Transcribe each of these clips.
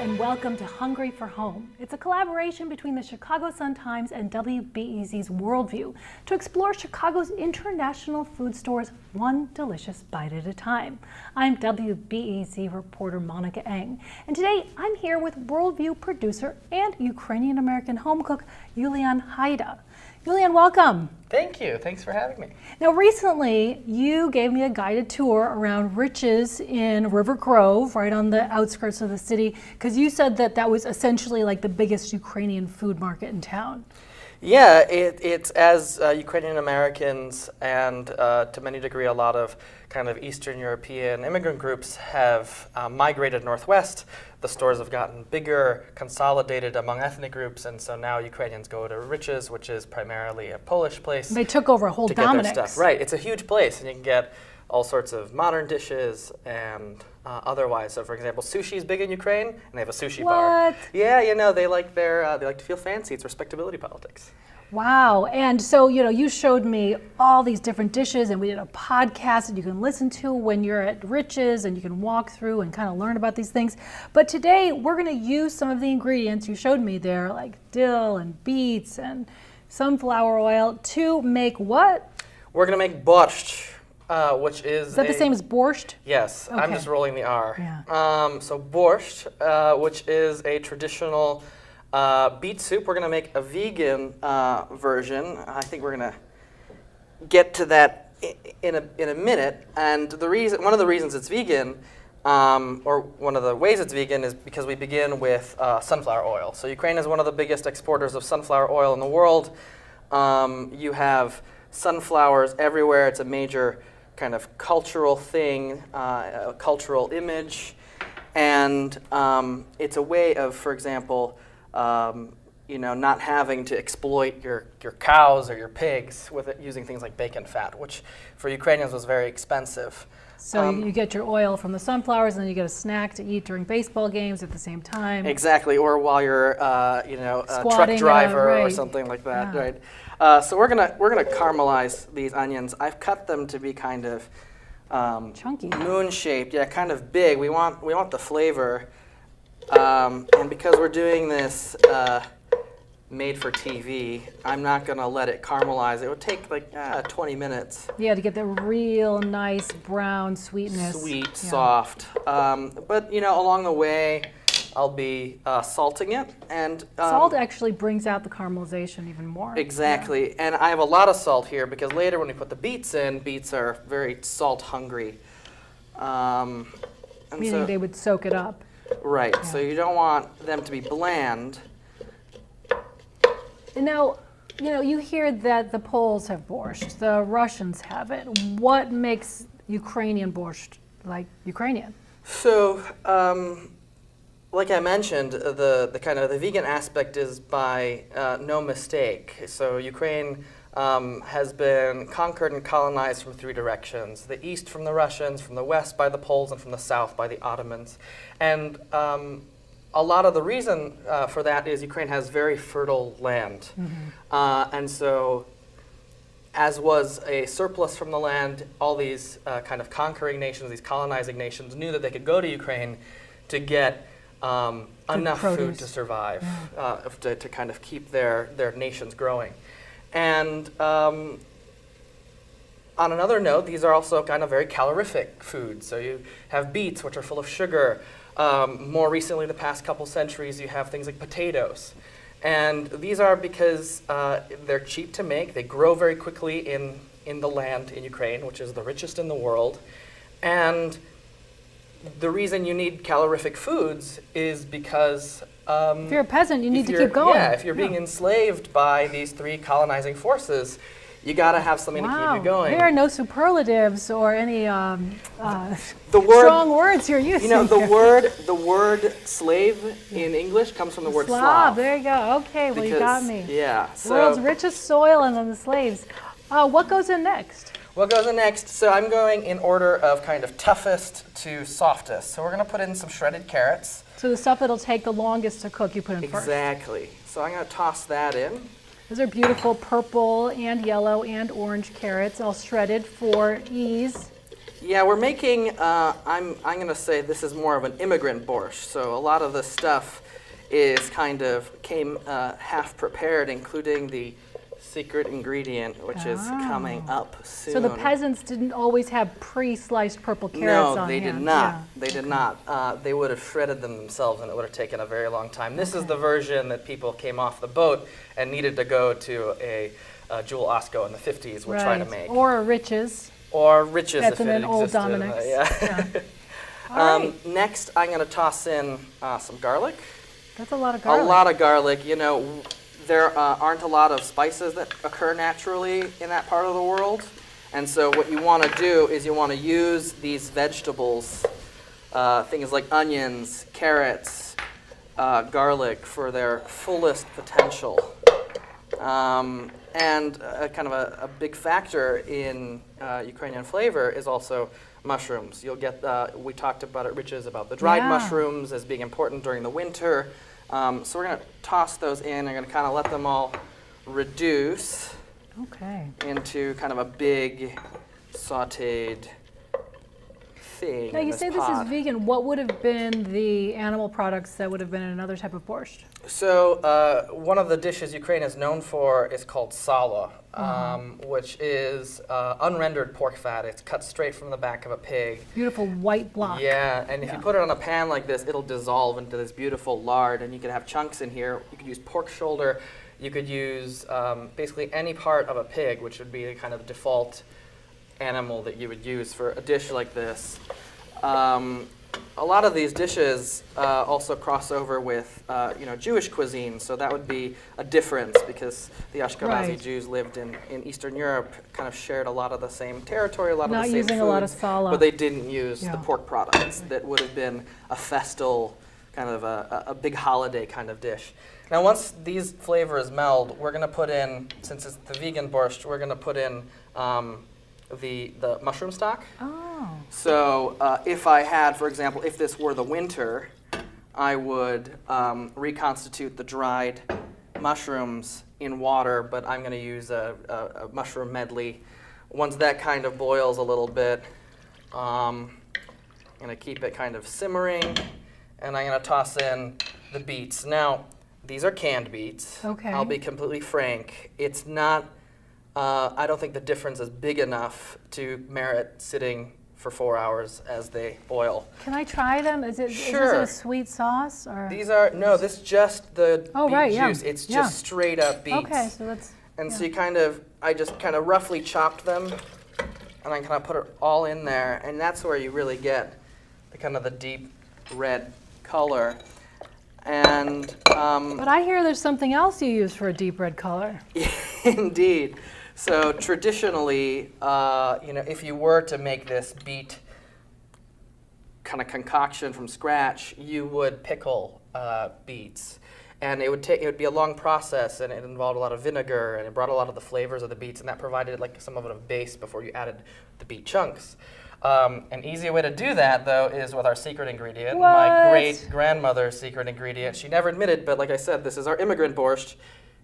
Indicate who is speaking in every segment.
Speaker 1: and welcome to Hungry for Home. It's a collaboration between the Chicago Sun-Times and WBEZ's Worldview to explore Chicago's international food stores one delicious bite at a time. I'm WBEZ reporter Monica Eng, and today I'm here with Worldview producer and Ukrainian-American home cook Julian Hayda. Julian, welcome.
Speaker 2: Thank you. Thanks for having me.
Speaker 1: Now, recently, you gave me a guided tour around Rich's in River Grove, right on the outskirts of the city, because you said that that was essentially like the biggest Ukrainian food market in town.
Speaker 2: Yeah, it's as Ukrainian Americans and to many degree a lot of kind of Eastern European immigrant groups have migrated northwest. The stores have gotten bigger, consolidated among ethnic groups, and so now Ukrainians go to Rich's, which is primarily a Polish place.
Speaker 1: They took over a whole Dominick's.
Speaker 2: Stuff. Right, it's a huge place, and you can get all sorts of modern dishes and otherwise. So, for example, sushi is big in Ukraine, and they have a sushi bar. Yeah, you know, they like to feel fancy. It's respectability politics.
Speaker 1: Wow. And so, you know, you showed me all these different dishes, and we did a podcast that you can listen to when you're at Rich's, and you can walk through and kind of learn about these things. But today we're going to use some of the ingredients you showed me there, like dill and beets and sunflower oil, to make what? We're
Speaker 2: going to make borscht. Which is
Speaker 1: that the same as borscht?
Speaker 2: Yes, okay. I'm just rolling the R.
Speaker 1: Yeah.
Speaker 2: So borscht, which is a traditional beet soup. We're going to make a vegan version. I think we're going to get to that in a minute. And one of the reasons it's vegan, or one of the ways it's vegan, is because we begin with sunflower oil. So Ukraine is one of the biggest exporters of sunflower oil in the world. You have sunflowers everywhere. It's a major kind of cultural thing, a cultural image, and it's a way of, for example, you know, not having to exploit your cows or your pigs with it, using things like bacon fat, which for Ukrainians was very expensive.
Speaker 1: So you get your oil from the sunflowers, and then you get a snack to eat during baseball games at the same time.
Speaker 2: Exactly, or while you're, you know, a truck driver or something like that,
Speaker 1: yeah.
Speaker 2: Right? So we're gonna caramelize these onions. I've cut them to be kind of
Speaker 1: chunky,
Speaker 2: moon-shaped. Yeah, kind of big. We want the flavor, and because we're doing this made for TV, I'm not gonna let it caramelize. It would take like 20 minutes.
Speaker 1: Yeah, to get the real nice brown sweetness.
Speaker 2: Sweet, yeah. Soft. But you know, along the way, I'll be salting it, and
Speaker 1: salt actually brings out the caramelization even more.
Speaker 2: Exactly, yeah. And I have a lot of salt here because later when we put the beets in, beets are very salt hungry.
Speaker 1: Meaning they would soak it up.
Speaker 2: Right, yeah. So you don't want them to be bland.
Speaker 1: And now, you know, you hear that the Poles have borscht, the Russians have it. What makes Ukrainian borscht like Ukrainian?
Speaker 2: So, like I mentioned, the kind of the vegan aspect is by no mistake. So Ukraine has been conquered and colonized from three directions: the east from the Russians, from the west by the Poles, and from the south by the Ottomans. And a lot of the reason for that is Ukraine has very fertile land. Mm-hmm. And so, as was a surplus from the land, all these kind of conquering nations, these colonizing nations, knew that they could go to Ukraine to get enough food to survive, to kind of keep their nations growing. And on another note, these are also kind of very calorific foods. So you have beets, which are full of sugar. More recently, the past couple centuries, you have things like potatoes. And these are because they're cheap to make. They grow very quickly in the land in Ukraine, which is the richest in the world. And the reason you need calorific foods is because
Speaker 1: if you're a peasant, you need to keep going.
Speaker 2: Yeah, if you're being enslaved by these three colonizing forces, you got to have something to keep you going.
Speaker 1: There are no superlatives or any strong words you're using.
Speaker 2: You know, the word slave in English comes from the word Slav.
Speaker 1: There you go. Okay, well, you got me.
Speaker 2: Yeah.
Speaker 1: The world's richest soil, and then the slaves. What goes in next?
Speaker 2: What goes in next? So I'm going in order of kind of toughest to softest. So we're going to put in some shredded carrots.
Speaker 1: So the stuff that'll take the longest to cook, you put in first.
Speaker 2: Exactly. So I'm going to toss that in.
Speaker 1: Those are beautiful purple and yellow and orange carrots, all shredded for ease.
Speaker 2: Yeah, we're making, I'm going to say this is more of an immigrant borscht. So a lot of the stuff is kind of came half prepared, including the secret ingredient, which is coming up soon.
Speaker 1: So the peasants didn't always have pre-sliced purple carrots on hand?
Speaker 2: No, they did not. Yeah. They did not. They would have shredded them themselves, and it would have taken a very long time. This is the version that people came off the boat and needed to go to a Jewel Osco in the 50s were trying to make.
Speaker 1: Or a Riches.
Speaker 2: Or Riches,
Speaker 1: that's
Speaker 2: if
Speaker 1: in
Speaker 2: it
Speaker 1: an old
Speaker 2: existed.
Speaker 1: Dominic's.
Speaker 2: Yeah.
Speaker 1: Right.
Speaker 2: Next, I'm going to toss in some garlic.
Speaker 1: That's a lot of garlic.
Speaker 2: A lot of garlic. You know, there aren't a lot of spices that occur naturally in that part of the world. And so what you want to do is you want to use these vegetables, things like onions, carrots, garlic, for their fullest potential. And kind of a big factor in Ukrainian flavor is also mushrooms. You'll get, we talked about at Riches about the dried mushrooms as being important during the winter. So we're going to toss those in. I'm going to kind of let them all reduce into kind of a big sautéed thing.
Speaker 1: Now you say this is vegan. What would have been the animal products that would have been in another type of borscht?
Speaker 2: So one of the dishes Ukraine is known for is called sala, which is unrendered pork fat. It's cut straight from the back of a pig.
Speaker 1: Beautiful white block.
Speaker 2: Yeah, and if you put it on a pan like this, it'll dissolve into this beautiful lard, and you could have chunks in here. You could use pork shoulder. You could use basically any part of a pig, which would be the kind of default animal that you would use for a dish like this. A lot of these dishes also cross over with Jewish cuisine, so that would be a difference because the Ashkenazi Jews lived in Eastern Europe, kind of shared a lot of the same territory, a lot of the same
Speaker 1: using
Speaker 2: foods,
Speaker 1: a lot of sala.
Speaker 2: but they didn't use the pork products. That would have been a festal, kind of a big holiday kind of dish. Now once these flavors meld, we're going to put in, since it's the vegan borscht, we're going to put in the mushroom stock. So if I had, for example, if this were the winter, I would reconstitute the dried mushrooms in water, but I'm going to use a mushroom medley. Once that kind of boils a little bit, I'm going to keep it kind of simmering, and I'm going to toss in the beets. Now, these are canned beets. I'll be completely frank. It's not, I don't think the difference is big enough to merit sitting for 4 hours as they boil.
Speaker 1: Can I try them? Is this a sweet sauce? Or?
Speaker 2: These are, no, this is just the beet juice. It's just straight up beets.
Speaker 1: Okay, so that's...
Speaker 2: And so you kind of, I just kind of roughly chopped them, and I kind of put it all in there, and that's where you really get the kind of the deep red color. And
Speaker 1: but I hear there's something else you use for a deep red color.
Speaker 2: Indeed. So traditionally, if you were to make this beet kind of concoction from scratch, you would pickle beets, and it would be a long process, and it involved a lot of vinegar, and it brought a lot of the flavors of the beets, and that provided like some of a base before you added the beet chunks. An easy way to do that, though, is with our secret ingredient, my great-grandmother's secret ingredient. She never admitted, but like I said, this is our immigrant borscht,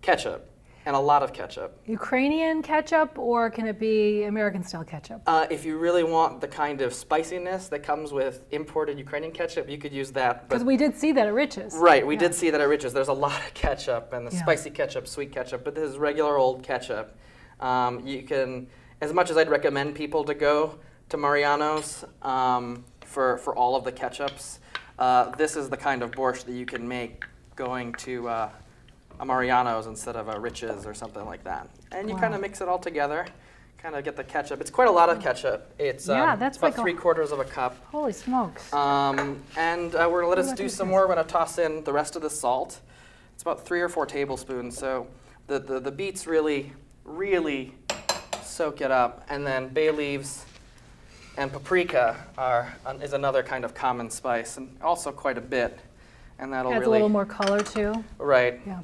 Speaker 2: ketchup, and a lot of ketchup. Ukrainian
Speaker 1: ketchup, or can it be American-style ketchup?
Speaker 2: If you really want the kind of spiciness that comes with imported Ukrainian ketchup, you could use that.
Speaker 1: Because we did see that at Riches.
Speaker 2: Right, we did see that at Riches. There's a lot of ketchup, and the spicy ketchup, sweet ketchup, but this is regular old ketchup. You can, as much as I'd recommend people to go to Mariano's for all of the ketchups, this is the kind of borscht that you can make going to a Mariano's instead of a Riches or something like that. And you kind of mix it all together, kind of get the ketchup. It's quite a lot of ketchup. It's,
Speaker 1: that's
Speaker 2: it's about 3/4 of a cup.
Speaker 1: Holy smokes.
Speaker 2: And we're going to let us do some more. We're going to toss in the rest of the salt. It's about 3 or 4 tablespoons. So the beets really, really soak it up. And then bay leaves and paprika is another kind of common spice, and also quite a bit. And that'll
Speaker 1: adds
Speaker 2: really...
Speaker 1: a little more color, too.
Speaker 2: Right.
Speaker 1: Yeah.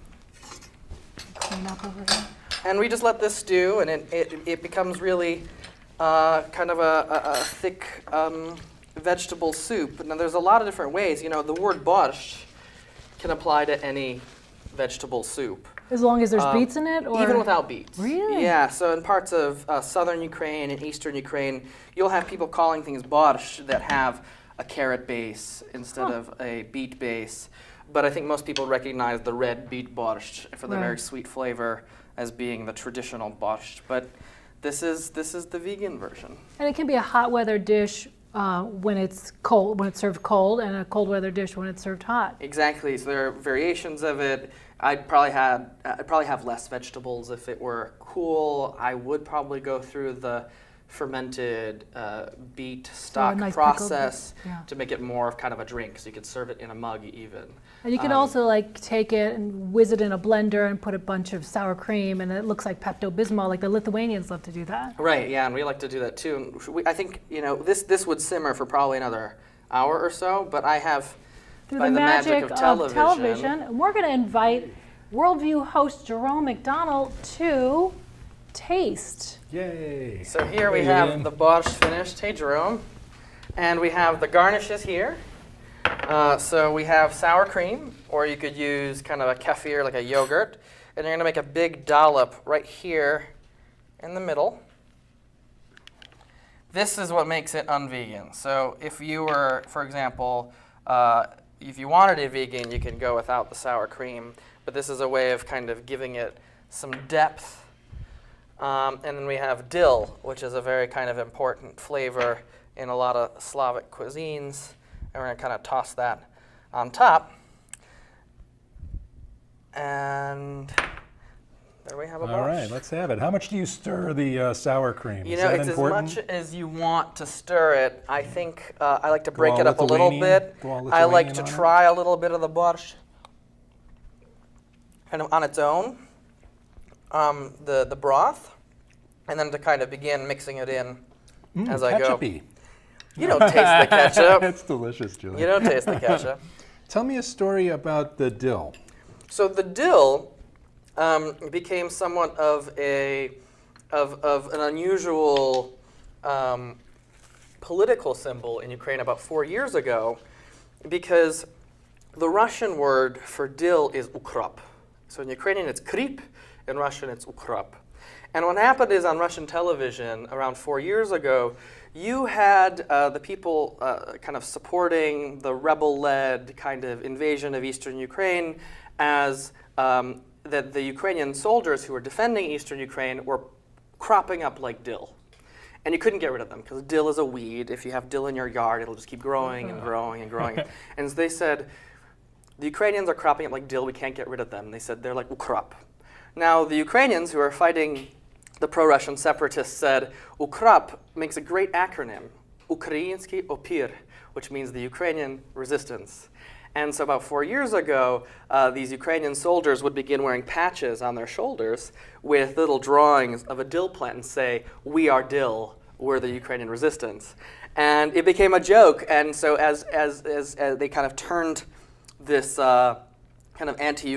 Speaker 1: Clean up over here.
Speaker 2: And we just let this stew, and it becomes really kind of a thick vegetable soup. Now, there's a lot of different ways. You know, the word borscht can apply to any vegetable soup.
Speaker 1: As long as there's beets in it? Or?
Speaker 2: Even without beets.
Speaker 1: Really?
Speaker 2: Yeah, so in parts of southern Ukraine and eastern Ukraine, you'll have people calling things borscht that have a carrot base instead of a beet base. But I think most people recognize the red beet borscht for the very sweet flavor as being the traditional borscht. But this is the vegan version.
Speaker 1: And it can be a hot weather dish when it's cold, when it's served cold, and a cold weather dish when it's served hot.
Speaker 2: Exactly. So there are variations of it. I'd probably have less vegetables if it were cool. I would probably go through the fermented beet stock process to make it more of kind of a drink, so you could serve it in a mug even.
Speaker 1: And you can also like take it and whiz it in a blender and put a bunch of sour cream, and it looks like Pepto-Bismol. Like the Lithuanians love to do that. Right.
Speaker 2: Yeah, and we like to do that too. I think this would simmer for probably another hour or so, but I have.
Speaker 1: Through the magic of television, we're going to invite Worldview host Jerome McDonnell to taste.
Speaker 3: Yay!
Speaker 2: So here we have the borscht finished. Hey, Jerome. And we have the garnishes here. So we have sour cream, or you could use kind of a kefir, like a yogurt. And you're going to make a big dollop right here in the middle. This is what makes it unvegan. So if you were, for example, if you wanted it vegan, you can go without the sour cream. But this is a way of kind of giving it some depth. And then we have dill, which is a very kind of important flavor in a lot of Slavic cuisines. And we're going to kind of toss that on top. And there we have a borscht.
Speaker 3: All right, let's have it. How much do you stir the sour cream?
Speaker 2: You know, it's important? As much as you want to stir it. I think I like to break it up a little bit. I like to try a little bit of the borscht kind of on its own, the broth, and then to kind of begin mixing it in as I go.
Speaker 3: Ketchup-y.
Speaker 2: You don't taste the ketchup.
Speaker 3: It's delicious, Julian.
Speaker 2: You don't taste the ketchup.
Speaker 3: Tell me a story about the dill.
Speaker 2: So the dill became somewhat of an unusual political symbol in Ukraine about 4 years ago, because the Russian word for dill is ukrop. So in Ukrainian it's krip, in Russian it's ukrop. And what happened is on Russian television around 4 years ago, you had the people kind of supporting the rebel-led kind of invasion of eastern Ukraine as that the Ukrainian soldiers who were defending eastern Ukraine were cropping up like dill. And you couldn't get rid of them because dill is a weed. If you have dill in your yard, it'll just keep growing and growing and growing. And so they said, the Ukrainians are cropping up like dill, we can't get rid of them. They said they're like ukrop. Now the Ukrainians who are fighting the pro-Russian separatists said, ukrop makes a great acronym, Ukrainsky opir, which means the Ukrainian resistance. And so about 4 years ago, these Ukrainian soldiers would begin wearing patches on their shoulders with little drawings of a dill plant and say, we are dill, we're the Ukrainian resistance. And it became a joke, and so as they kind of turned this kind of anti